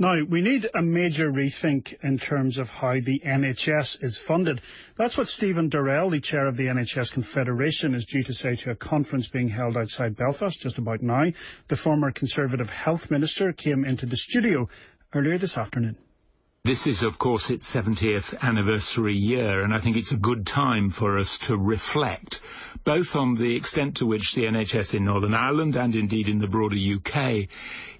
Now, we need a major rethink in terms of how the NHS is funded. That's what Stephen Dorrell, the chair of the NHS Confederation, is due to say to a conference being held outside Belfast just about now. The former Conservative Health Minister came into the studio earlier this afternoon. This is, of course, its 70th anniversary year, and I think it's a good time for us to reflect both on the extent to which the NHS in Northern Ireland and indeed in the broader UK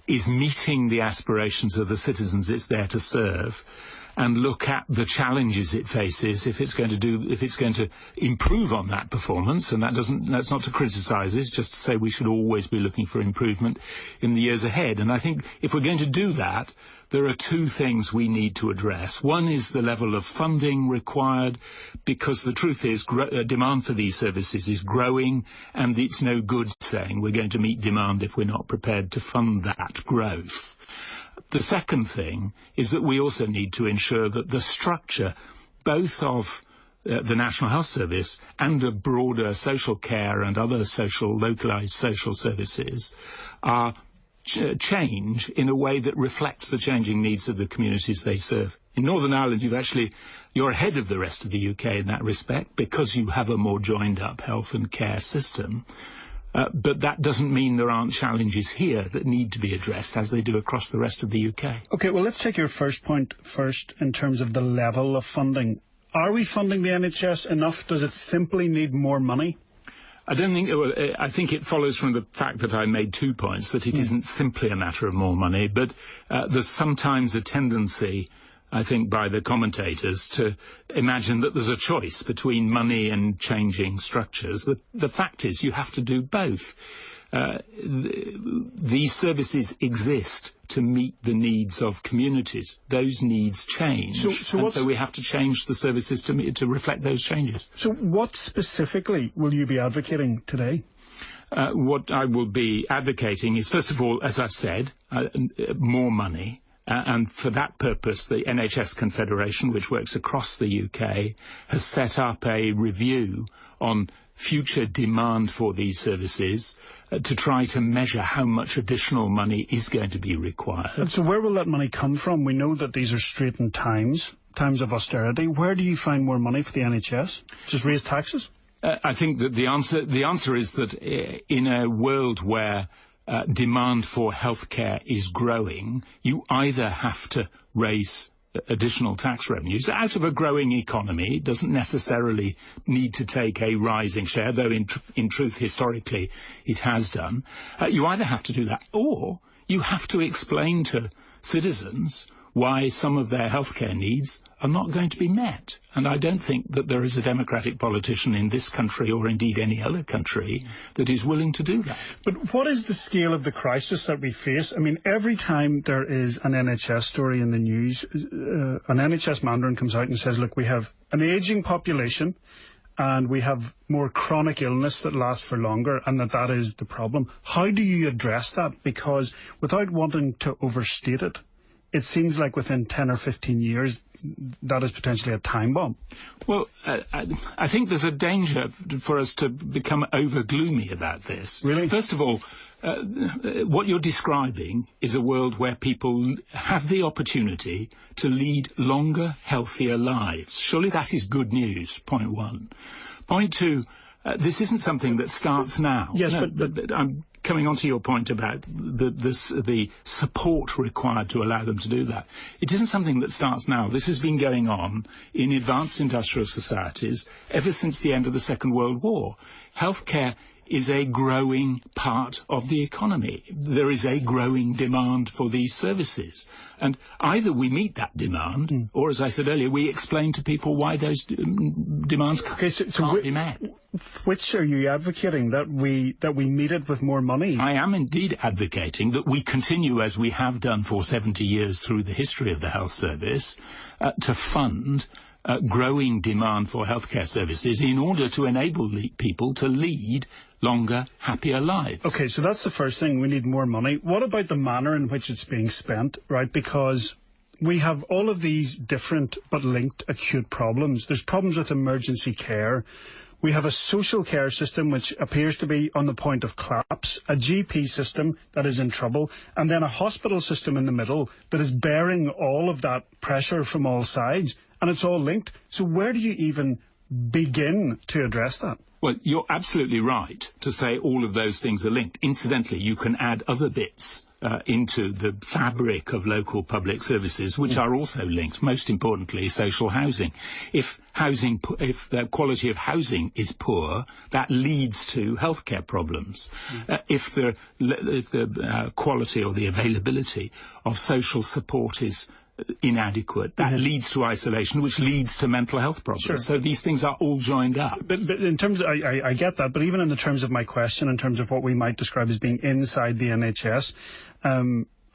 is meeting the aspirations of the citizens it's there to serve, and look at the challenges it faces if it's going to improve on that performance. And that's not to criticise, it's just to say we should always be looking for improvement in the years ahead. And I think if we're going to do that, there are two things we need to address. One is the level of funding required, because the truth is demand for these services is growing, and it's no good saying we're going to meet demand if we're not prepared to fund that growth. The second thing is that we also need to ensure that the structure, both of the National Health Service and of broader social care and other localised social services, are change in a way that reflects the changing needs of the communities they serve. In Northern Ireland, you're ahead of the rest of the UK in that respect, because you have a more joined-up health and care system. But that doesn't mean there aren't challenges here that need to be addressed, as they do across the rest of the UK. OK, well, let's take your first point first in terms of the level of funding. Are we funding the NHS enough? Does it simply need more money? I think it follows from the fact that I made 2 points, that it isn't simply a matter of more money, but there's sometimes a tendency, I think, by the commentators to imagine that there's a choice between money and changing structures. The fact is you have to do both. These services exist to meet the needs of communities. Those needs change, so we have to change the services to reflect those changes. So what specifically will you be advocating today? What I will be advocating is, first of all, as I've said, more money. And for that purpose, the NHS Confederation, which works across the UK, has set up a review on future demand for these services to try to measure how much additional money is going to be required. And so where will that money come from? We know that these are straitened times of austerity. Where do you find more money for the NHS? Just raise taxes? I think that the answer is that in a world where demand for healthcare is growing, you either have to raise additional tax revenues out of a growing economy. It doesn't necessarily need to take a rising share, though in truth historically it has done. You either have to do that, or you have to explain to citizens why some of their healthcare needs are not going to be met. And I don't think that there is a democratic politician in this country, or indeed any other country, that is willing to do that. But what is the scale of the crisis that we face? I mean, every time there is an NHS story in the news, an NHS mandarin comes out and says, look, we have an ageing population and we have more chronic illness that lasts for longer, and that is the problem. How do you address that? Because without wanting to overstate it, it seems like within 10 or 15 years, that is potentially a time bomb. Well, I think there's a danger for us to become over-gloomy about this. Really? First of all, what you're describing is a world where people have the opportunity to lead longer, healthier lives. Surely that is good news, point one. Point two, this isn't something that starts now. Yes, no, but I'm coming on to your point about the support required to allow them to do that. It isn't something that starts now. This has been going on in advanced industrial societies ever since the end of the Second World War. Healthcare is a growing part of the economy. There is a growing demand for these services. And either we meet that demand, or, as I said earlier, we explain to people why those demands can't be met. Which are you advocating? That we meet it with more money? I am indeed advocating that we continue, as we have done for 70 years through the history of the health service, to fund growing demand for healthcare services in order to enable people to lead longer, happier lives. OK, so that's the first thing. We need more money. What about the manner in which it's being spent, right? Because we have all of these different but linked acute problems. There's problems with emergency care. We have a social care system which appears to be on the point of collapse, a GP system that is in trouble, and then a hospital system in the middle that is bearing all of that pressure from all sides, and it's all linked. So where do you even begin to address that? Well, you're absolutely right to say all of those things are linked. Incidentally, you can add other bits into the fabric of local public services, which are also linked. Most importantly, social housing. If the quality of housing is poor, that leads to healthcare problems. If the quality or the availability of social support is inadequate, that leads to isolation, which leads to mental health problems. Sure. So these things are all joined up. But in terms of, I get that, but even in the terms of my question, in terms of what we might describe as being inside the NHS,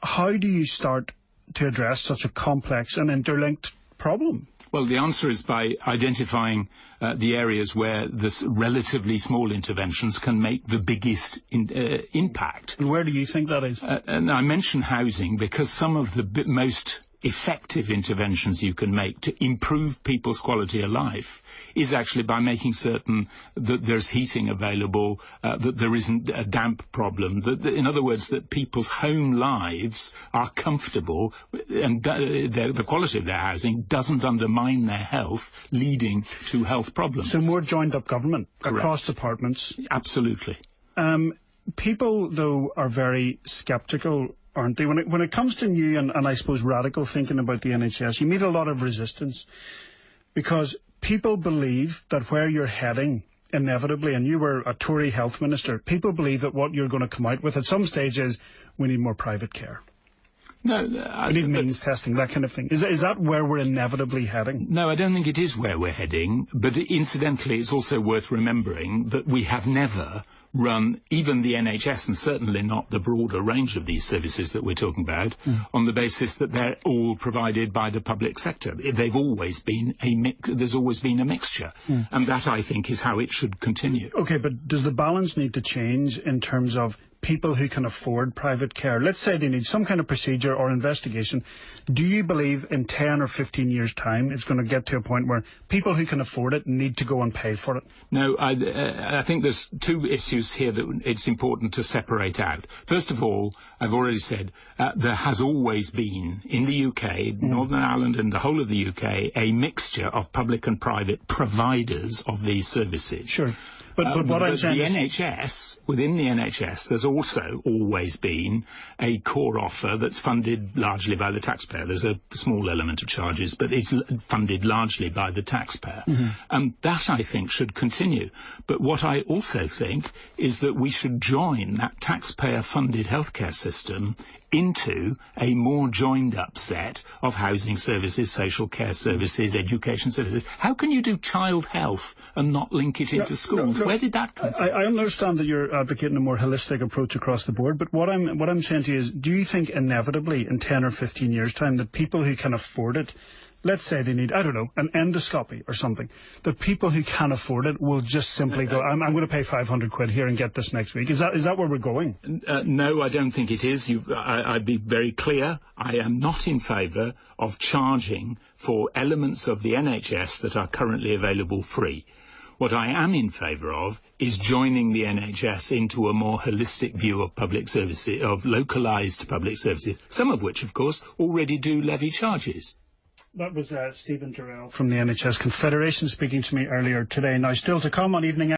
how do you start to address such a complex and interlinked problem? Well, the answer is by identifying the areas where this relatively small interventions can make the biggest impact. And where do you think that is? And I mention housing because some of the most effective interventions you can make to improve people's quality of life is actually by making certain that there's heating available, that there isn't a damp problem, that in other words, that people's home lives are comfortable and the quality of their housing doesn't undermine their health, leading to health problems. So more joined up government across departments? Absolutely. People, though, are very sceptical, aren't they? When it comes to new and I suppose radical thinking about the NHS, you meet a lot of resistance because people believe that where you're heading inevitably, and you were a Tory health minister, people believe that what you're going to come out with at some stage is we need more private care. No, we need means testing, that kind of thing. Is that where we're inevitably heading? No, I don't think it is where we're heading, but incidentally it's also worth remembering that we have never run even the NHS, and certainly not the broader range of these services that we're talking about, on the basis that they're all provided by the public sector. They've always been there's always been a mixture, and that, I think, is how it should continue. Okay, but does the balance need to change in terms of people who can afford private care? Let's say they need some kind of procedure or investigation. Do you believe in 10 or 15 years' time it's going to get to a point where people who can afford it need to go and pay for it? No, I think there's two issues here that it's important to separate out. First of all, I've already said there has always been, in the UK, Northern Ireland and the whole of the UK, a mixture of public and private providers of these services. Sure. But what I'm saying is, NHS, within the NHS, there's also always been a core offer that's funded largely by the taxpayer. There's a small element of charges, but it's funded largely by the taxpayer. And that, I think, should continue. But what I also think is that we should join that taxpayer-funded healthcare system into a more joined-up set of housing services, social care services, education services. How can you do child health and not link it into schools? Where did that come from? I understand that you're advocating a more holistic approach across the board, but what I'm saying to you is, do you think inevitably in 10 or 15 years' time that people who can afford it, let's say they need, I don't know, an endoscopy or something, that people who can afford it will just simply go, I'm going to pay 500 quid here and get this next week? Is that where we're going? No, I don't think it is. I'd be very clear. I am not in favour of charging for elements of the NHS that are currently available free. What I am in favour of is joining the NHS into a more holistic view of public services, of localised public services, some of which, of course, already do levy charges. That was Stephen Dorrell from the NHS Confederation speaking to me earlier today. Now, still to come on Evening